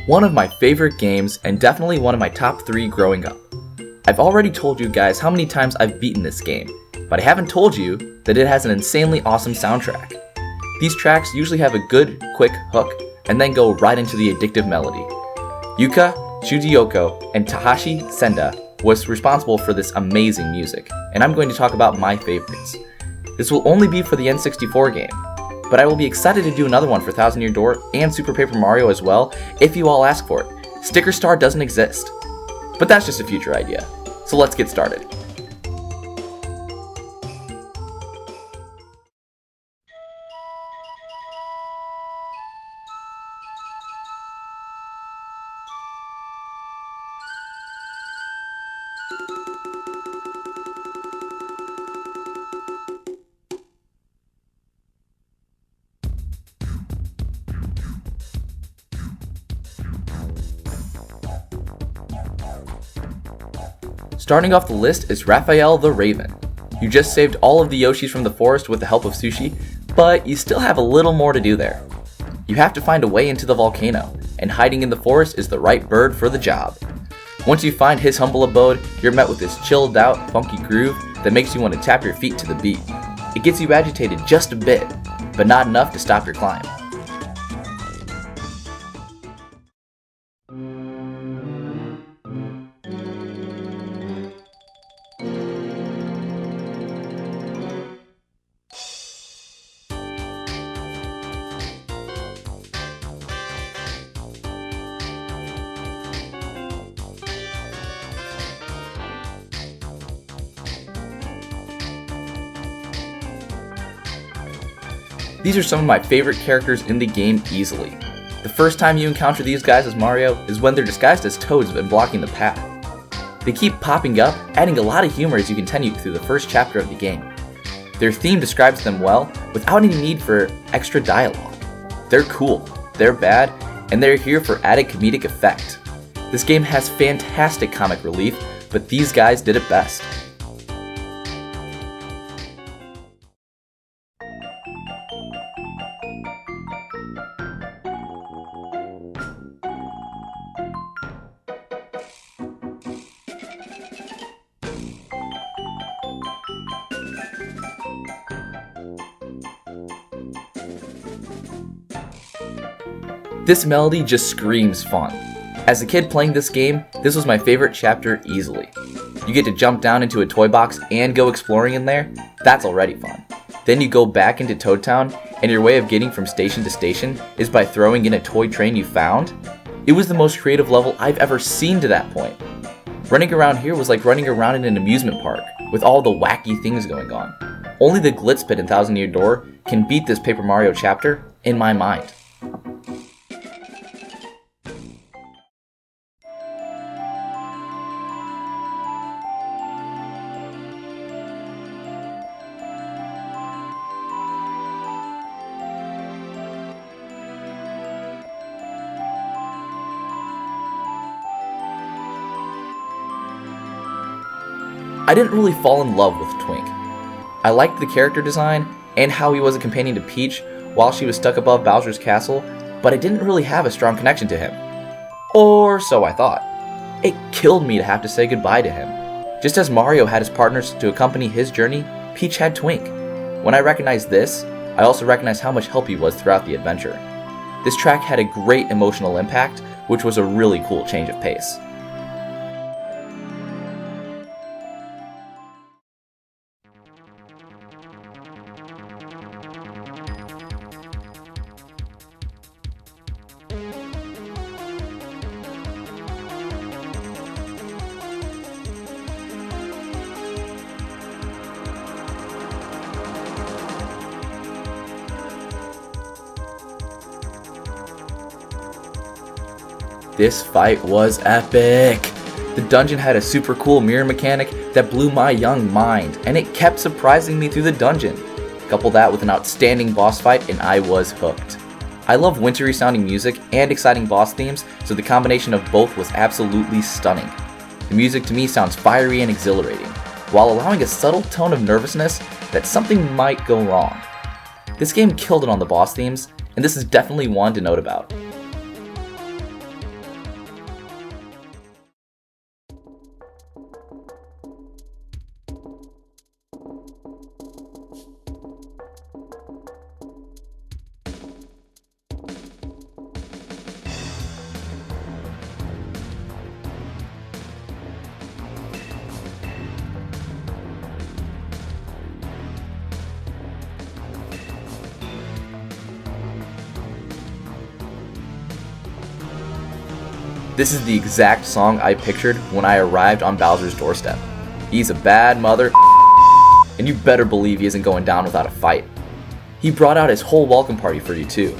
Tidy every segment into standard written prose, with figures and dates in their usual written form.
One of my favorite games, and definitely one of my top 3 growing up. I've already told you guys how many times I've beaten this game, but I haven't told you that it has an insanely awesome soundtrack. These tracks usually have a good, quick hook, and then go right into the addictive melody. Yuka, Shuji and Tahashi Senda was responsible for this amazing music, and I'm going to talk about my favorites. This will only be for the N64 game, but I will be excited to do another one for Thousand Year Door and Super Paper Mario as well if you all ask for it. Sticker Star doesn't exist, but that's just a future idea. So let's get started. Starting off the list is Raphael De Ravin. You just saved all of the Yoshis from the forest with the help of Sushi, but you still have a little more to do there. You have to find a way into the volcano, and hiding in the forest is the right bird for the job. Once you find his humble abode, you're met with this chilled out, funky groove that makes you want to tap your feet to the beat. It gets you agitated just a bit, but not enough to stop your climb. These are some of my favorite characters in the game easily. The first time you encounter these guys as Mario is when they're disguised as toads and blocking the path. They keep popping up, adding a lot of humor as you continue through the first chapter of the game. Their theme describes them well, without any need for extra dialogue. They're cool, they're bad, and they're here for added comedic effect. This game has fantastic comic relief, but these guys did it best. This melody just screams fun. As a kid playing this game, this was my favorite chapter easily. You get to jump down into a toy box and go exploring in there, that's already fun. Then you go back into Toad Town, and your way of getting from station to station is by throwing in a toy train you found. It was the most creative level I've ever seen to that point. Running around here was like running around in an amusement park, with all the wacky things going on. Only the Glitz Pit in Thousand Year Door can beat this Paper Mario chapter, in my mind. I didn't really fall in love with Twink. I liked the character design and how he was a companion to Peach while she was stuck above Bowser's castle, but I didn't really have a strong connection to him. Or so I thought. It killed me to have to say goodbye to him. Just as Mario had his partners to accompany his journey, Peach had Twink. When I recognized this, I also recognized how much help he was throughout the adventure. This track had a great emotional impact, which was a really cool change of pace. This fight was epic! The dungeon had a super cool mirror mechanic that blew my young mind, and it kept surprising me through the dungeon. Couple that with an outstanding boss fight and I was hooked. I love wintry sounding music and exciting boss themes, so the combination of both was absolutely stunning. The music to me sounds fiery and exhilarating, while allowing a subtle tone of nervousness that something might go wrong. This game killed it on the boss themes, and this is definitely one to note about. This is the exact song I pictured when I arrived on Bowser's doorstep. He's a bad mother, and you better believe he isn't going down without a fight. He brought out his whole welcome party for you too.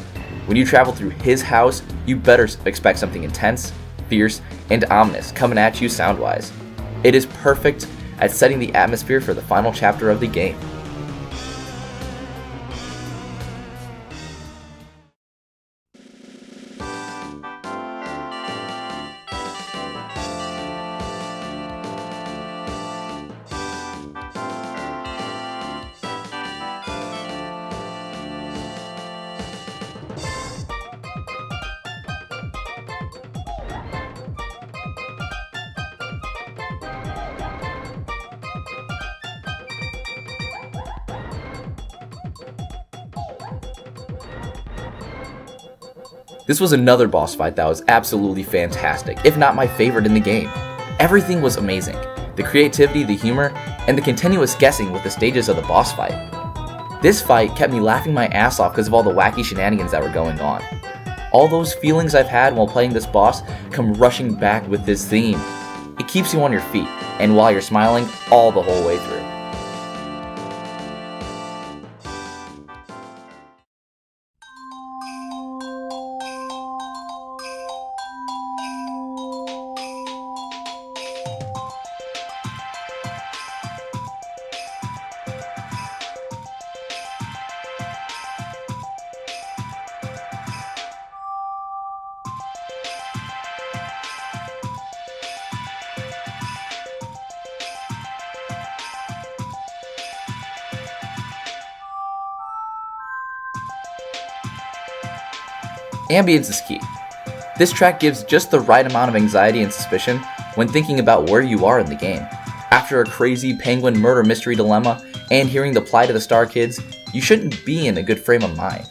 When you travel through his house, you better expect something intense, fierce, and ominous coming at you sound-wise. It is perfect at setting the atmosphere for the final chapter of the game. This was another boss fight that was absolutely fantastic, if not my favorite in the game. Everything was amazing. The creativity, the humor, and the continuous guessing with the stages of the boss fight. This fight kept me laughing my ass off because of all the wacky shenanigans that were going on. All those feelings I've had while playing this boss come rushing back with this theme. It keeps you on your feet, and while you're smiling all the whole way through. Ambience is key. This track gives just the right amount of anxiety and suspicion when thinking about where you are in the game. After a crazy penguin murder mystery dilemma and hearing the plight of the Star Kids, you shouldn't be in a good frame of mind.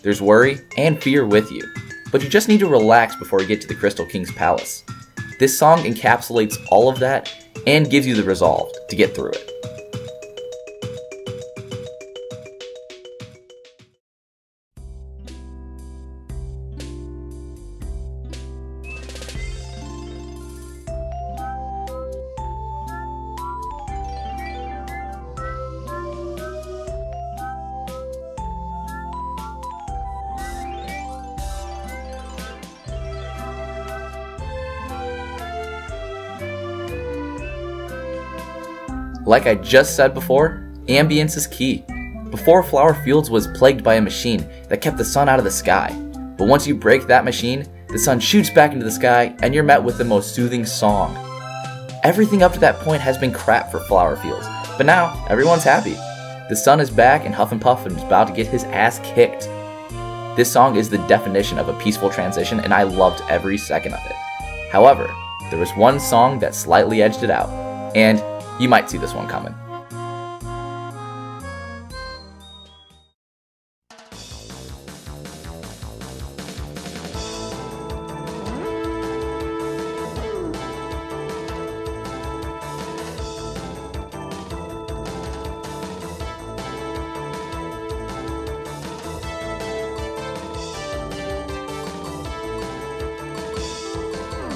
There's worry and fear with you, but you just need to relax before you get to the Crystal King's palace. This song encapsulates all of that and gives you the resolve to get through it. Like I just said before, ambience is key. Before, Flower Fields was plagued by a machine that kept the sun out of the sky. But once you break that machine, the sun shoots back into the sky and you're met with the most soothing song. Everything up to that point has been crap for Flower Fields, but now everyone's happy. The sun is back and Huff and Puff is about to get his ass kicked. This song is the definition of a peaceful transition and I loved every second of it. However, there was one song that slightly edged it out, and you might see this one coming.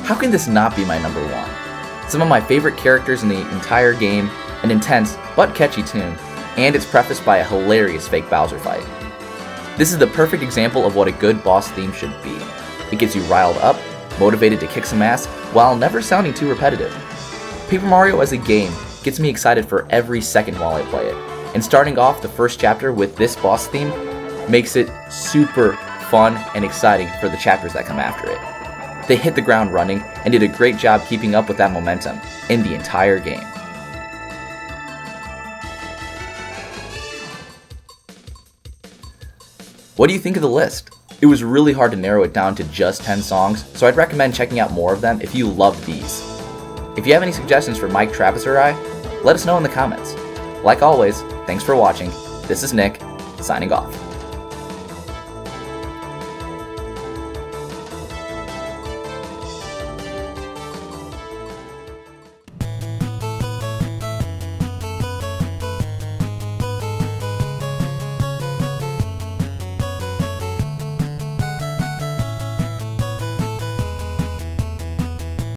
How can this not be my number one? Some of my favorite characters in the entire game, an intense but catchy tune, and it's prefaced by a hilarious fake Bowser fight. This is the perfect example of what a good boss theme should be. It gets you riled up, motivated to kick some ass, while never sounding too repetitive. Paper Mario as a game gets me excited for every second while I play it, and starting off the first chapter with this boss theme makes it super fun and exciting for the chapters that come after it. They hit the ground running and did a great job keeping up with that momentum in the entire game. What do you think of the list? It was really hard to narrow it down to just 10 songs, so I'd recommend checking out more of them if you loved these. If you have any suggestions for Mike, Travis, or I, let us know in the comments. Like always, thanks for watching. This is Nick, signing off.